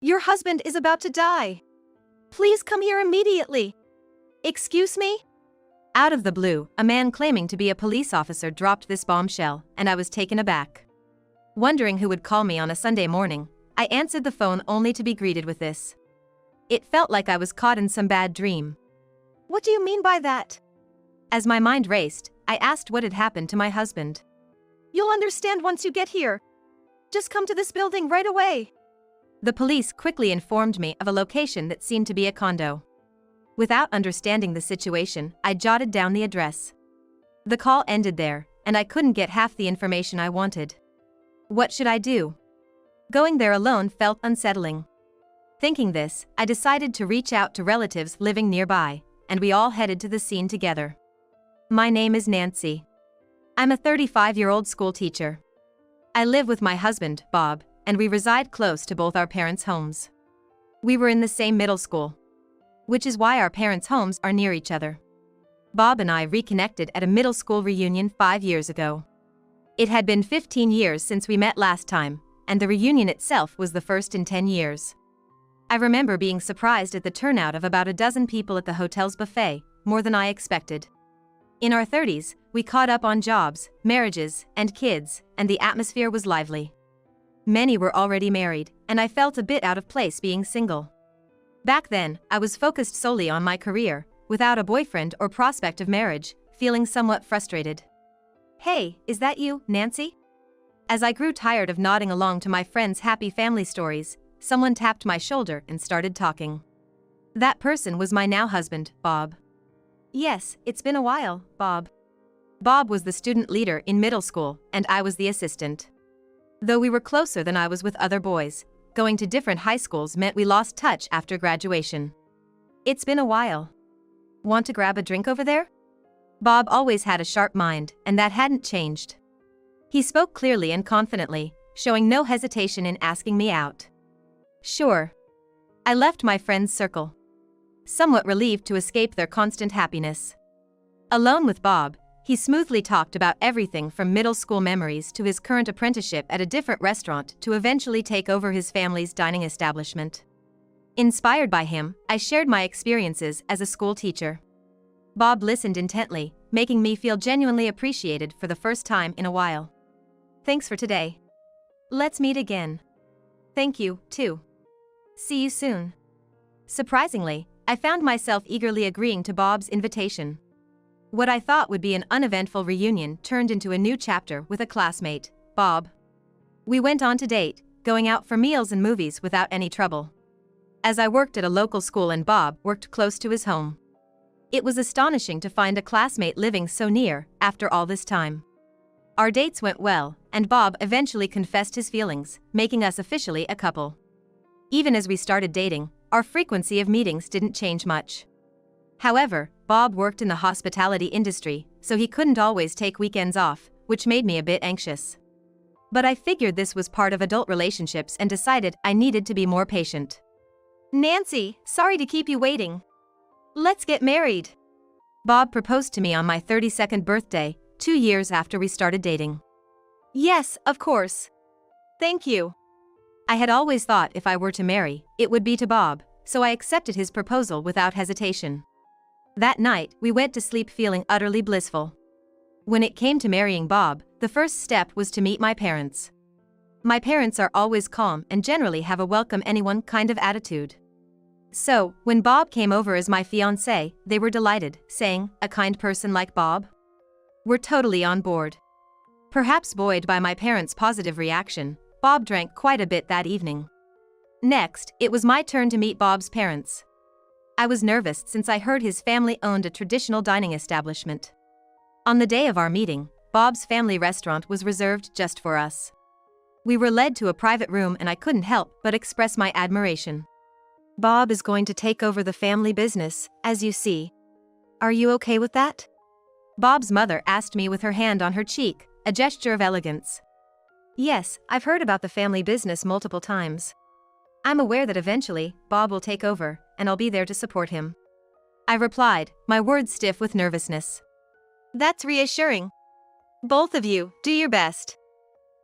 Your husband is about to die. Please come here immediately. Excuse me? Out of the blue, a man claiming to be a police officer dropped this bombshell, and I was taken aback. Wondering who would call me on a Sunday morning, I answered the phone only to be greeted with this. It felt like I was caught in some bad dream. What do you mean by that? As my mind raced, I asked what had happened to my husband. You'll understand once you get here. Just come to this building right away. The police quickly informed me of a location that seemed to be a condo. Without understanding the situation, I jotted down the address. The call ended there, and I couldn't get half the information I wanted. What should I do? Going there alone felt unsettling. Thinking this, I decided to reach out to relatives living nearby, and we all headed to the scene together. My name is Nancy. I'm a 35-year-old school teacher. I live with my husband, Bob, and we reside close to both our parents' homes. We were in the same middle school, which is why our parents' homes are near each other. Bob and I reconnected at a middle school reunion 5 years ago. It had been 15 years since we met last time, and the reunion itself was the first in 10 years. I remember being surprised at the turnout of about a dozen people at the hotel's buffet, more than I expected. In our 30s, we caught up on jobs, marriages, and kids, and the atmosphere was lively. Many were already married, and I felt a bit out of place being single. Back then, I was focused solely on my career, without a boyfriend or prospect of marriage, feeling somewhat frustrated. Hey, is that you, Nancy? As I grew tired of nodding along to my friends' happy family stories, someone tapped my shoulder and started talking. That person was my now husband, Bob. Yes, it's been a while, Bob. Bob was the student leader in middle school, and I was the assistant. Though we were closer than I was with other boys, going to different high schools meant we lost touch after graduation. It's been a while. Want to grab a drink over there? Bob always had a sharp mind, and that hadn't changed. He spoke clearly and confidently, showing no hesitation in asking me out. Sure. I left my friend's circle, somewhat relieved to escape their constant happiness. Alone with Bob, he smoothly talked about everything from middle school memories to his current apprenticeship at a different restaurant to eventually take over his family's dining establishment. Inspired by him, I shared my experiences as a school teacher. Bob listened intently, making me feel genuinely appreciated for the first time in a while. Thanks for today. Let's meet again. Thank you, too. See you soon. Surprisingly, I found myself eagerly agreeing to Bob's invitation. What I thought would be an uneventful reunion turned into a new chapter with a classmate, Bob. We went on to date, going out for meals and movies without any trouble. As I worked at a local school and Bob worked close to his home. It was astonishing to find a classmate living so near after all this time. Our dates went well, and Bob eventually confessed his feelings, making us officially a couple. Even as we started dating, our frequency of meetings didn't change much. However, Bob worked in the hospitality industry, so he couldn't always take weekends off, which made me a bit anxious. But I figured this was part of adult relationships and decided I needed to be more patient. Nancy, sorry to keep you waiting. Let's get married. Bob proposed to me on my 32nd birthday, 2 years after we started dating. Yes, of course. Thank you. I had always thought if I were to marry, it would be to Bob, so I accepted his proposal without hesitation. That night, we went to sleep feeling utterly blissful. When it came to marrying Bob, the first step was to meet my parents. My parents are always calm and generally have a welcome anyone kind of attitude. So, when Bob came over as my fiancé, they were delighted, saying, "A kind person like Bob? We're totally on board." Perhaps buoyed by my parents' positive reaction, Bob drank quite a bit that evening. Next, it was my turn to meet Bob's parents. I was nervous since I heard his family owned a traditional dining establishment. On the day of our meeting, Bob's family restaurant was reserved just for us. We were led to a private room and I couldn't help but express my admiration. Bob is going to take over the family business, as you see. Are you okay with that? Bob's mother asked me with her hand on her cheek, a gesture of elegance. Yes, I've heard about the family business multiple times. I'm aware that eventually, Bob will take over, and I'll be there to support him. I replied, my words stiff with nervousness. That's reassuring. Both of you, do your best.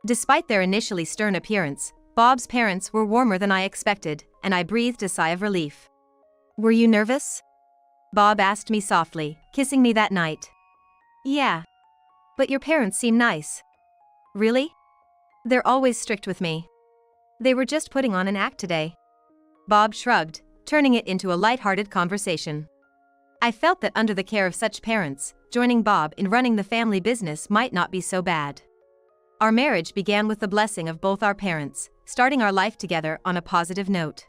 Despite their initially stern appearance, Bob's parents were warmer than I expected, and I breathed a sigh of relief. "Were you nervous?" Bob asked me softly, kissing me that night. "Yeah. But your parents seem nice." "Really?" "They're always strict with me. They were just putting on an act today." Bob shrugged, turning it into a light-hearted conversation. I felt that under the care of such parents, joining Bob in running the family business might not be so bad. Our marriage began with the blessing of both our parents, starting our life together on a positive note.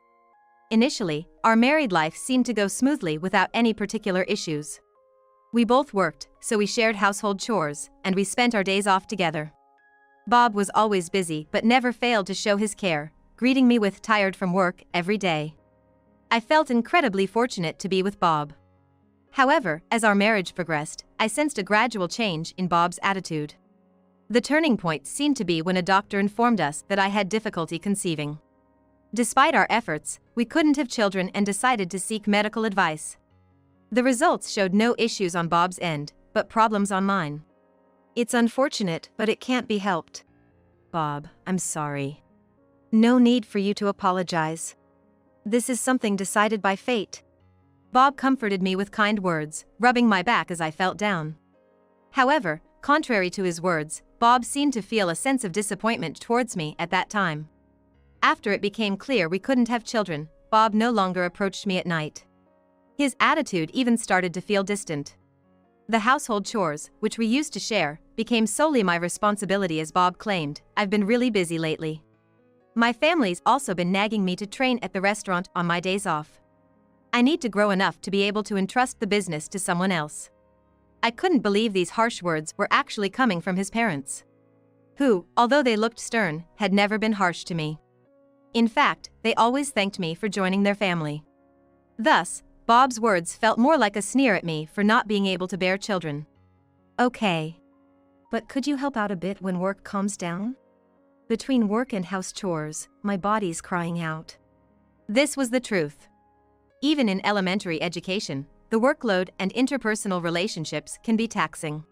Initially, our married life seemed to go smoothly without any particular issues. We both worked, so we shared household chores, and we spent our days off together. Bob was always busy but never failed to show his care, greeting me with "tired from work" every day. I felt incredibly fortunate to be with Bob. However, as our marriage progressed, I sensed a gradual change in Bob's attitude. The turning point seemed to be when a doctor informed us that I had difficulty conceiving. Despite our efforts, we couldn't have children and decided to seek medical advice. The results showed no issues on Bob's end, but problems on mine. "It's unfortunate, but it can't be helped." "Bob, I'm sorry." "No need for you to apologize. This is something decided by fate." Bob comforted me with kind words, rubbing my back as I felt down. However, contrary to his words, Bob seemed to feel a sense of disappointment towards me at that time. After it became clear we couldn't have children, Bob no longer approached me at night. His attitude even started to feel distant. The household chores, which we used to share, became solely my responsibility as Bob claimed, "I've been really busy lately." My family's also been nagging me to train at the restaurant on my days off. I need to grow enough to be able to entrust the business to someone else. I couldn't believe these harsh words were actually coming from his parents, who, although they looked stern, had never been harsh to me. In fact, they always thanked me for joining their family. Thus, Bob's words felt more like a sneer at me for not being able to bear children. "Okay. But could you help out a bit when work calms down? Between work and house chores, my body's crying out." This was the truth. Even in elementary education, the workload and interpersonal relationships can be taxing.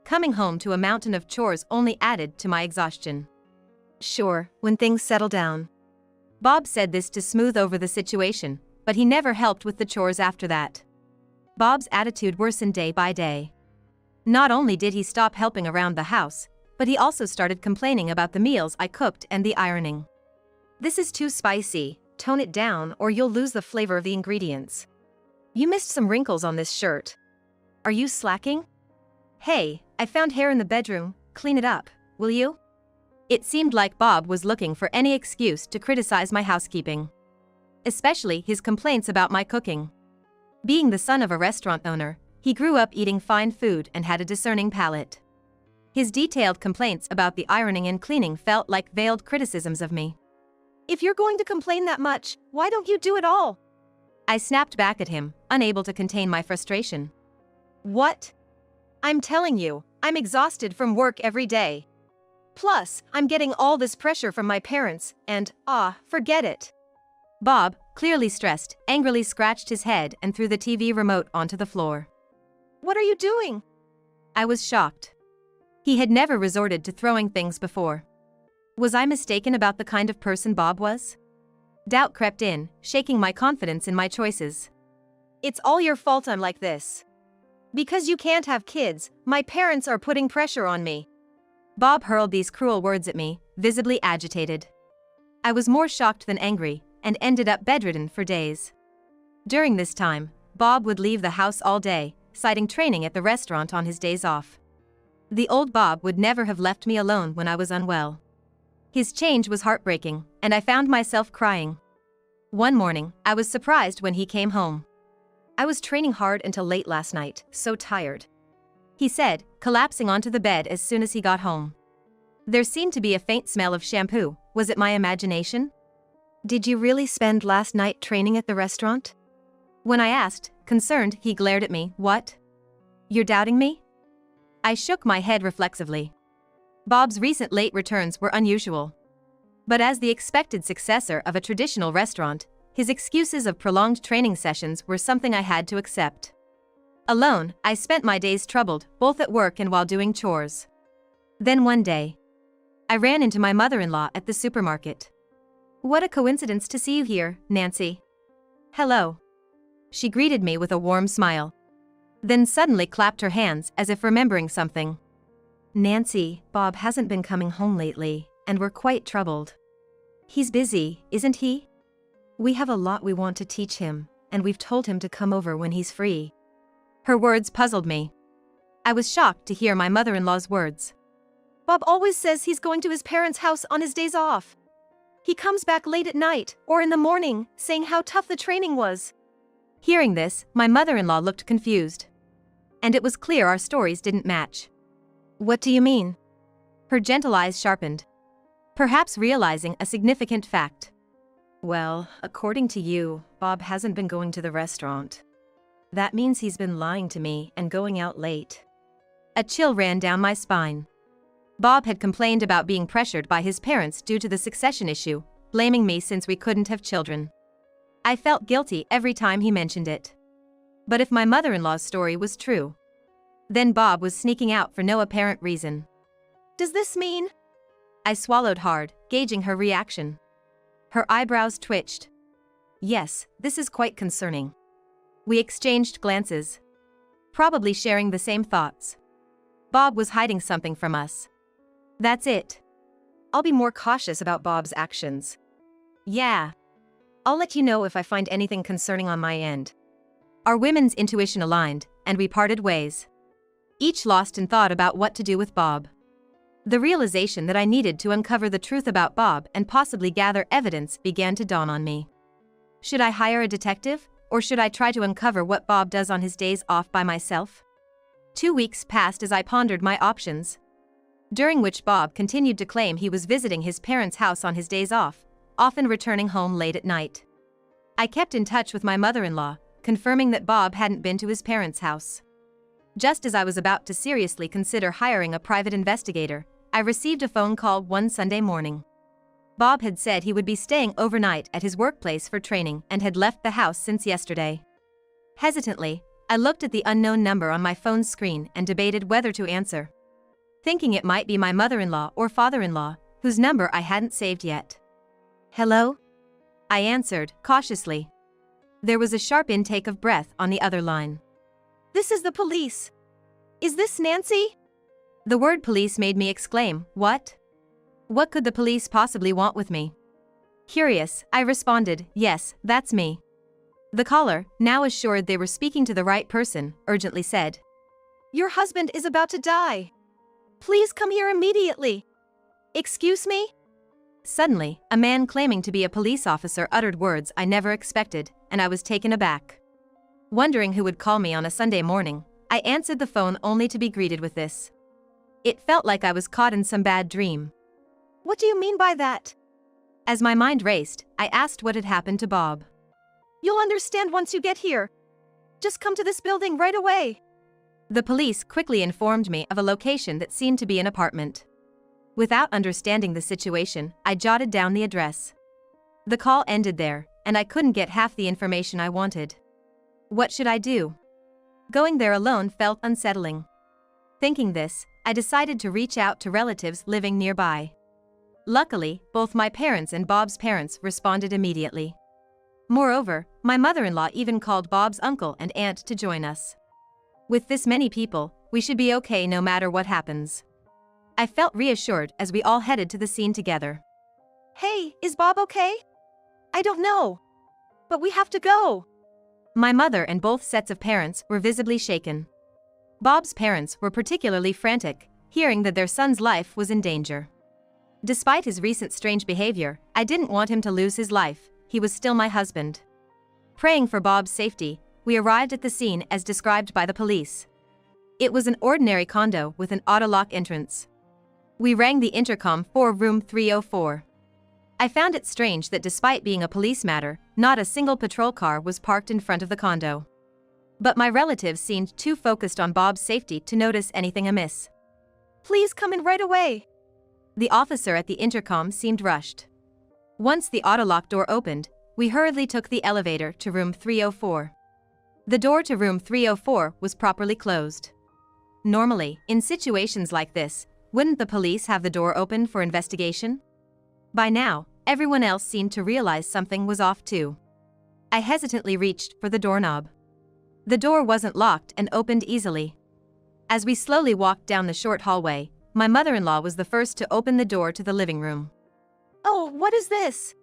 Coming home to a mountain of chores only added to my exhaustion. "Sure, when things settle down." Bob said this to smooth over the situation, but he never helped with the chores after that. Bob's attitude worsened day by day. Not only did he stop helping around the house, but he also started complaining about the meals I cooked and the ironing. "This is too spicy, tone it down or you'll lose the flavor of the ingredients. You missed some wrinkles on this shirt. Are you slacking? Hey, I found hair in the bedroom, clean it up, will you?" It seemed like Bob was looking for any excuse to criticize my housekeeping. Especially his complaints about my cooking. Being the son of a restaurant owner, he grew up eating fine food and had a discerning palate. His detailed complaints about the ironing and cleaning felt like veiled criticisms of me. "If you're going to complain that much, why don't you do it all?" I snapped back at him, unable to contain my frustration. "What? I'm telling you, I'm exhausted from work every day. Plus, I'm getting all this pressure from my parents, and, forget it." Bob, clearly stressed, angrily scratched his head and threw the TV remote onto the floor. "What are you doing?" I was shocked. He had never resorted to throwing things before. Was I mistaken about the kind of person Bob was? Doubt crept in, shaking my confidence in my choices. "It's all your fault I'm like this. Because you can't have kids, my parents are putting pressure on me." Bob hurled these cruel words at me, visibly agitated. I was more shocked than angry, and ended up bedridden for days. During this time, Bob would leave the house all day, citing training at the restaurant on his days off. The old Bob would never have left me alone when I was unwell. His change was heartbreaking, and I found myself crying. One morning, I was surprised when he came home. "I was training hard until late last night, so tired," he said, collapsing onto the bed as soon as he got home. There seemed to be a faint smell of shampoo. Was it my imagination? "Did you really spend last night training at the restaurant?" When I asked, concerned, he glared at me. "What? You're doubting me?" I shook my head reflexively. Bob's recent late returns were unusual. But as the expected successor of a traditional restaurant, his excuses of prolonged training sessions were something I had to accept. Alone, I spent my days troubled, both at work and while doing chores. Then one day, I ran into my mother-in-law at the supermarket. What a coincidence to see you here, Nancy. Hello. She greeted me with a warm smile. Then suddenly clapped her hands as if remembering something. Nancy, Bob hasn't been coming home lately, and we're quite troubled. He's busy, isn't he? We have a lot we want to teach him, and we've told him to come over when he's free. Her words puzzled me. I was shocked to hear my mother-in-law's words. Bob always says he's going to his parents' house on his days off. He comes back late at night, or in the morning, saying how tough the training was. Hearing this, my mother-in-law looked confused. And it was clear our stories didn't match. What do you mean? Her gentle eyes sharpened. Perhaps realizing a significant fact. Well, according to you, Bob hasn't been going to the restaurant. That means he's been lying to me and going out late. A chill ran down my spine. Bob had complained about being pressured by his parents due to the succession issue, blaming me since we couldn't have children. I felt guilty every time he mentioned it. But if my mother-in-law's story was true, then Bob was sneaking out for no apparent reason. Does this mean? I swallowed hard, gauging her reaction. Her eyebrows twitched. Yes, this is quite concerning. We exchanged glances, probably sharing the same thoughts. Bob was hiding something from us. That's it. I'll be more cautious about Bob's actions. Yeah. I'll let you know if I find anything concerning on my end. Our women's intuition aligned, and we parted ways. Each lost in thought about what to do with Bob. The realization that I needed to uncover the truth about Bob and possibly gather evidence began to dawn on me. Should I hire a detective, or should I try to uncover what Bob does on his days off by myself? 2 weeks passed as I pondered my options, during which Bob continued to claim he was visiting his parents' house on his days off, often returning home late at night. I kept in touch with my mother-in-law, confirming that Bob hadn't been to his parents' house. Just as I was about to seriously consider hiring a private investigator, I received a phone call one Sunday morning. Bob had said he would be staying overnight at his workplace for training and had left the house since yesterday. Hesitantly, I looked at the unknown number on my phone's screen and debated whether to answer, thinking it might be my mother-in-law or father-in-law, whose number I hadn't saved yet. Hello? I answered, cautiously. There was a sharp intake of breath on the other line. This is the police. Is this Nancy? The word police made me exclaim, what? What could the police possibly want with me? Curious, I responded, yes, that's me. The caller, now assured they were speaking to the right person, urgently said, Your husband is about to die. Please come here immediately. Excuse me? Suddenly, a man claiming to be a police officer uttered words I never expected, and I was taken aback. Wondering who would call me on a Sunday morning, I answered the phone only to be greeted with this. It felt like I was caught in some bad dream. What do you mean by that? As my mind raced, I asked what had happened to Bob. You'll understand once you get here. Just come to this building right away. The police quickly informed me of a location that seemed to be an apartment. Without understanding the situation, I jotted down the address. The call ended there, and I couldn't get half the information I wanted. What should I do? Going there alone felt unsettling. Thinking this, I decided to reach out to relatives living nearby. Luckily, both my parents and Bob's parents responded immediately. Moreover, my mother-in-law even called Bob's uncle and aunt to join us. With this many people, we should be okay no matter what happens. I felt reassured as we all headed to the scene together. Hey, is Bob okay? I don't know. But we have to go. My mother and both sets of parents were visibly shaken. Bob's parents were particularly frantic, hearing that their son's life was in danger. Despite his recent strange behavior, I didn't want him to lose his life. He was still my husband. Praying for Bob's safety, we arrived at the scene as described by the police. It was an ordinary condo with an auto-lock entrance. We rang the intercom for room 304. I found it strange that despite being a police matter, not a single patrol car was parked in front of the condo. But my relatives seemed too focused on Bob's safety to notice anything amiss. Please come in right away. The officer at the intercom seemed rushed. Once the auto-lock door opened, we hurriedly took the elevator to room 304. The door to room 304 was properly closed. Normally, in situations like this, wouldn't the police have the door open for investigation? By now, everyone else seemed to realize something was off too. I hesitantly reached for the doorknob. The door wasn't locked and opened easily. As we slowly walked down the short hallway, my mother-in-law was the first to open the door to the living room. "Oh, what is this?"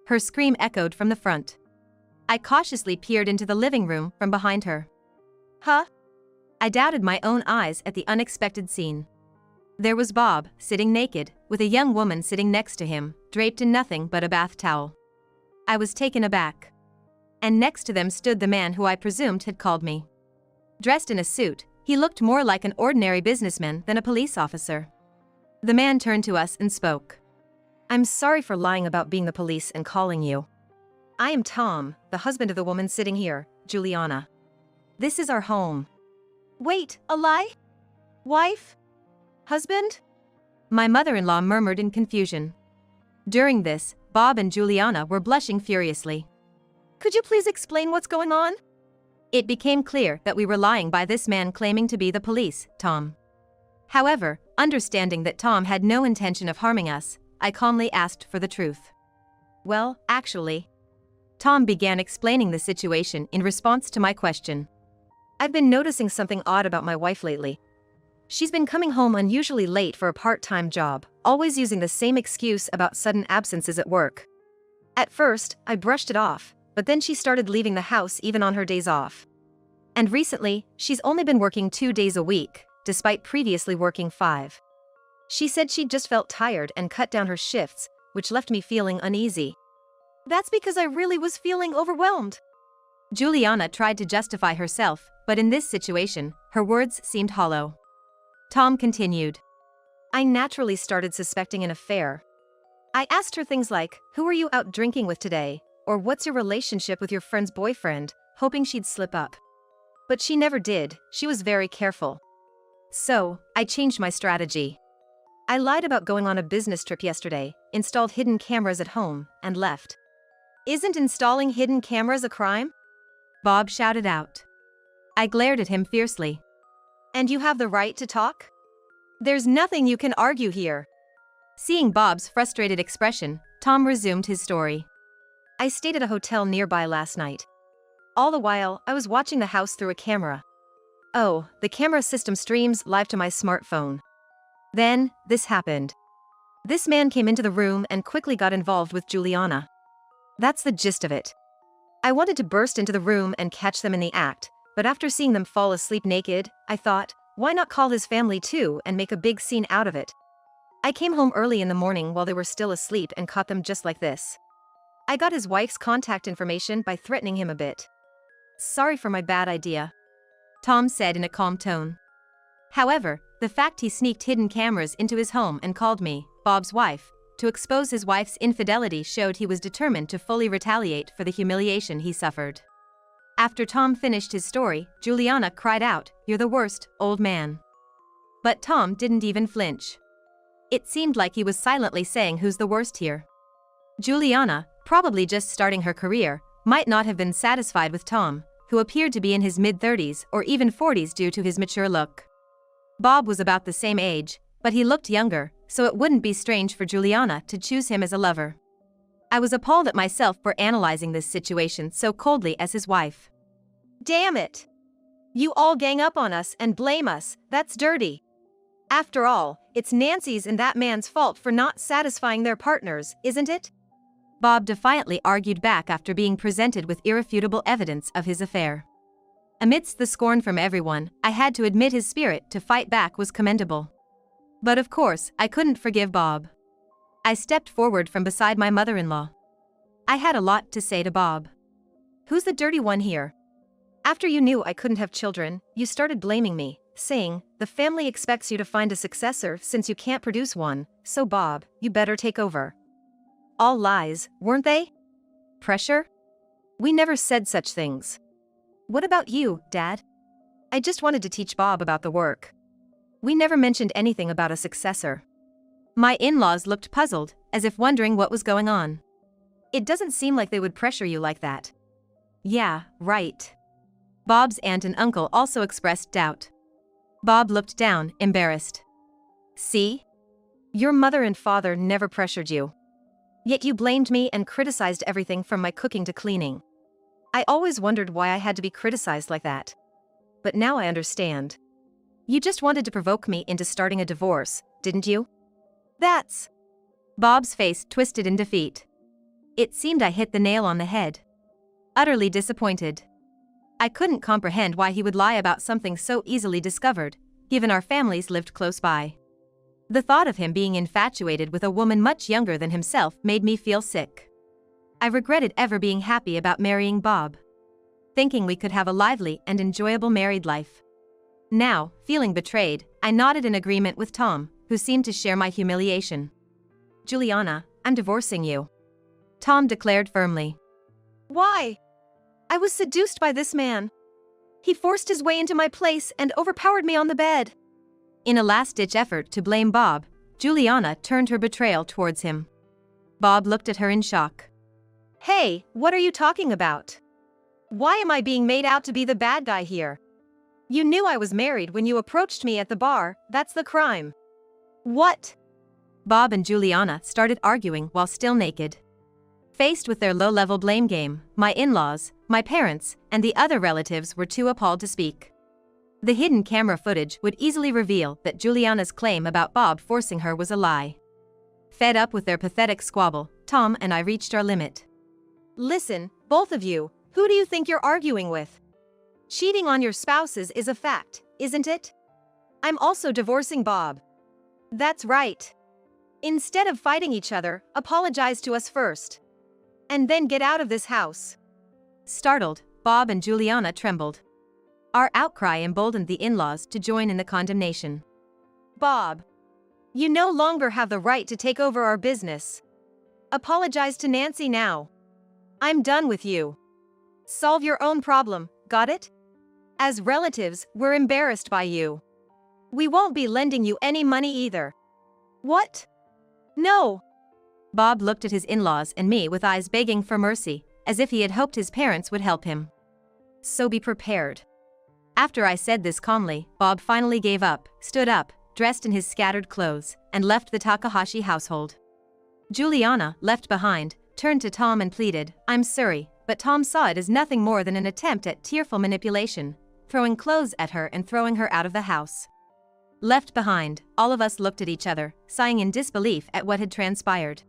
Her scream echoed from the front. I cautiously peered into the living room from behind her. Huh? I doubted my own eyes at the unexpected scene. There was Bob, sitting naked, with a young woman sitting next to him, draped in nothing but a bath towel. I was taken aback. And next to them stood the man who I presumed had called me. Dressed in a suit, he looked more like an ordinary businessman than a police officer. The man turned to us and spoke. "I'm sorry for lying about being the police and calling you. I am Tom, the husband of the woman sitting here, Juliana. This is our home." "Wait, a lie? Wife? Husband?" my mother-in-law murmured in confusion. During this, Bob and Juliana were blushing furiously. "Could you please explain what's going on?" It became clear that we were lying by this man claiming to be the police, Tom. However, understanding that Tom had no intention of harming us, I calmly asked for the truth. "Well, actually," Tom began explaining the situation in response to my question. "I've been noticing something odd about my wife lately. She's been coming home unusually late for a part-time job, always using the same excuse about sudden absences at work. At first, I brushed it off, but then she started leaving the house even on her days off. And recently, she's only been working 2 days a week, despite previously working 5. She said she just felt tired and cut down her shifts, which left me feeling uneasy. That's because I really was feeling overwhelmed." Juliana tried to justify herself, but in this situation, her words seemed hollow. Tom continued. "I naturally started suspecting an affair. I asked her things like, 'Who are you out drinking with today?' or 'What's your relationship with your friend's boyfriend?' hoping she'd slip up. But she never did. She was very careful. So, I changed my strategy. I lied about going on a business trip yesterday, installed hidden cameras at home, and left." "Isn't installing hidden cameras a crime?" Bob shouted out. I glared at him fiercely. "And you have the right to talk? There's nothing you can argue here." Seeing Bob's frustrated expression, Tom resumed his story. "I stayed at a hotel nearby last night. All the while, I was watching the house through a camera. Oh, the camera system streams live to my smartphone. Then, this happened. This man came into the room and quickly got involved with Juliana. That's the gist of it. I wanted to burst into the room and catch them in the act, but after seeing them fall asleep naked, I thought, why not call his family too and make a big scene out of it? I came home early in the morning while they were still asleep and caught them just like this. I got his wife's contact information by threatening him a bit. Sorry for my bad idea," Tom said in a calm tone. However, the fact he sneaked hidden cameras into his home and called me, Bob's wife, to expose his wife's infidelity showed he was determined to fully retaliate for the humiliation he suffered. After Tom finished his story, Juliana cried out, "You're the worst, old man." But Tom didn't even flinch. It seemed like he was silently saying who's the worst here. Juliana, probably just starting her career, might not have been satisfied with Tom, who appeared to be in his mid-30s or even 40s due to his mature look. Bob was about the same age, but he looked younger, so it wouldn't be strange for Juliana to choose him as a lover. I was appalled at myself for analyzing this situation so coldly as his wife. "Damn it! You all gang up on us and blame us, that's dirty. After all, it's Nancy's and that man's fault for not satisfying their partners, isn't it?" Bob defiantly argued back after being presented with irrefutable evidence of his affair. Amidst the scorn from everyone, I had to admit his spirit to fight back was commendable. But of course, I couldn't forgive Bob. I stepped forward from beside my mother-in-law. I had a lot to say to Bob. "Who's the dirty one here? After you knew I couldn't have children, you started blaming me, saying, 'The family expects you to find a successor since you can't produce one, so Bob, you better take over.' All lies, weren't they? Pressure? We never said such things. What about you, Dad? I just wanted to teach Bob about the work. We never mentioned anything about a successor." My in-laws looked puzzled, as if wondering what was going on. "It doesn't seem like they would pressure you like that." "Yeah, right." Bob's aunt and uncle also expressed doubt. Bob looked down, embarrassed. "See? Your mother and father never pressured you. Yet you blamed me and criticized everything from my cooking to cleaning. I always wondered why I had to be criticized like that. But now I understand. You just wanted to provoke me into starting a divorce, didn't you? That's... Bob's face twisted in defeat. It seemed I hit the nail on the head. Utterly disappointed. I couldn't comprehend why he would lie about something so easily discovered, given our families lived close by. The thought of him being infatuated with a woman much younger than himself made me feel sick. I regretted ever being happy about marrying Bob, thinking we could have a lively and enjoyable married life. Now, feeling betrayed, I nodded in agreement with Tom, who seemed to share my humiliation. Juliana, I'm divorcing you, Tom declared firmly. Why? I was seduced by this man. He forced his way into my place and overpowered me on the bed. In a last-ditch effort to blame Bob, Juliana turned her betrayal towards him. Bob looked at her in shock. Hey, what are you talking about? Why am I being made out to be the bad guy here? You knew I was married when you approached me at the bar, that's the crime. What? Bob and Juliana started arguing while still naked. Faced with their low-level blame game, my in-laws, my parents, and the other relatives were too appalled to speak. The hidden camera footage would easily reveal that Juliana's claim about Bob forcing her was a lie. Fed up with their pathetic squabble, Tom and I reached our limit. Listen, both of you, who do you think you're arguing with? Cheating on your spouses is a fact, isn't it? I'm also divorcing Bob. That's right. Instead of fighting each other, apologize to us first. And then get out of this house. Startled, Bob and Juliana trembled. Our outcry emboldened the in-laws to join in the condemnation. Bob, you no longer have the right to take over our business. Apologize to Nancy now. I'm done with you. Solve your own problem, got it? As relatives, we're embarrassed by you. We won't be lending you any money either. What? No. Bob looked at his in-laws and me with eyes begging for mercy, as if he had hoped his parents would help him. So be prepared. After I said this calmly, Bob finally gave up, stood up, dressed in his scattered clothes, and left the Takahashi household. Juliana, left behind, turned to Tom and pleaded, I'm sorry, but Tom saw it as nothing more than an attempt at tearful manipulation, throwing clothes at her and throwing her out of the house. Left behind, all of us looked at each other, sighing in disbelief at what had transpired.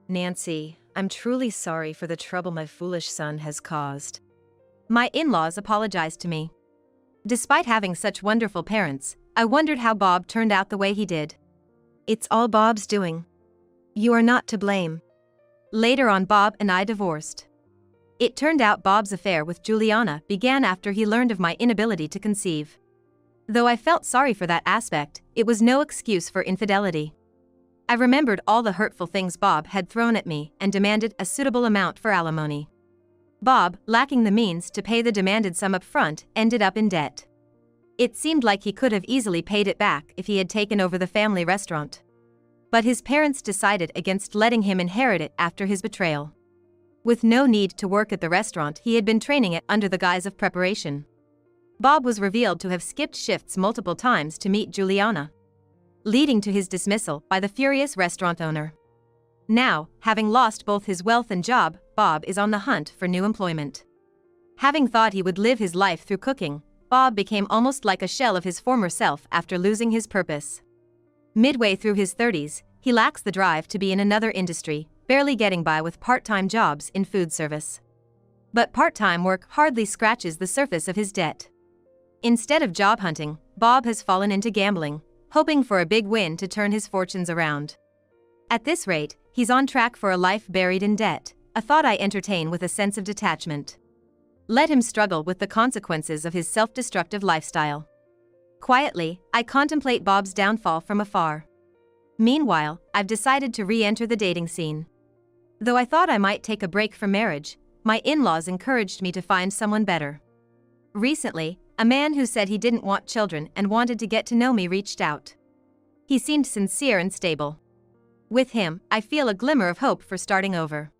Nancy, I'm truly sorry for the trouble my foolish son has caused. My in-laws apologized to me. Despite having such wonderful parents, I wondered how Bob turned out the way he did. It's all Bob's doing. You are not to blame. Later on, Bob and I divorced. It turned out Bob's affair with Juliana began after he learned of my inability to conceive. Though I felt sorry for that aspect, it was no excuse for infidelity. I remembered all the hurtful things Bob had thrown at me and demanded a suitable amount for alimony. Bob, lacking the means to pay the demanded sum up front, ended up in debt. It seemed like he could have easily paid it back if he had taken over the family restaurant. But his parents decided against letting him inherit it after his betrayal. With no need to work at the restaurant, he had been training it under the guise of preparation. Bob was revealed to have skipped shifts multiple times to meet Juliana, leading to his dismissal by the furious restaurant owner. Now, having lost both his wealth and job, Bob is on the hunt for new employment. Having thought he would live his life through cooking, Bob became almost like a shell of his former self after losing his purpose. Midway through his 30s, he lacks the drive to be in another industry, barely getting by with part-time jobs in food service. But part-time work hardly scratches the surface of his debt. Instead of job hunting, Bob has fallen into gambling, hoping for a big win to turn his fortunes around. At this rate, he's on track for a life buried in debt, a thought I entertain with a sense of detachment. Let him struggle with the consequences of his self-destructive lifestyle. Quietly, I contemplate Bob's downfall from afar. Meanwhile, I've decided to re-enter the dating scene. Though I thought I might take a break from marriage, my in-laws encouraged me to find someone better. Recently, a man who said he didn't want children and wanted to get to know me reached out. He seemed sincere and stable. With him, I feel a glimmer of hope for starting over.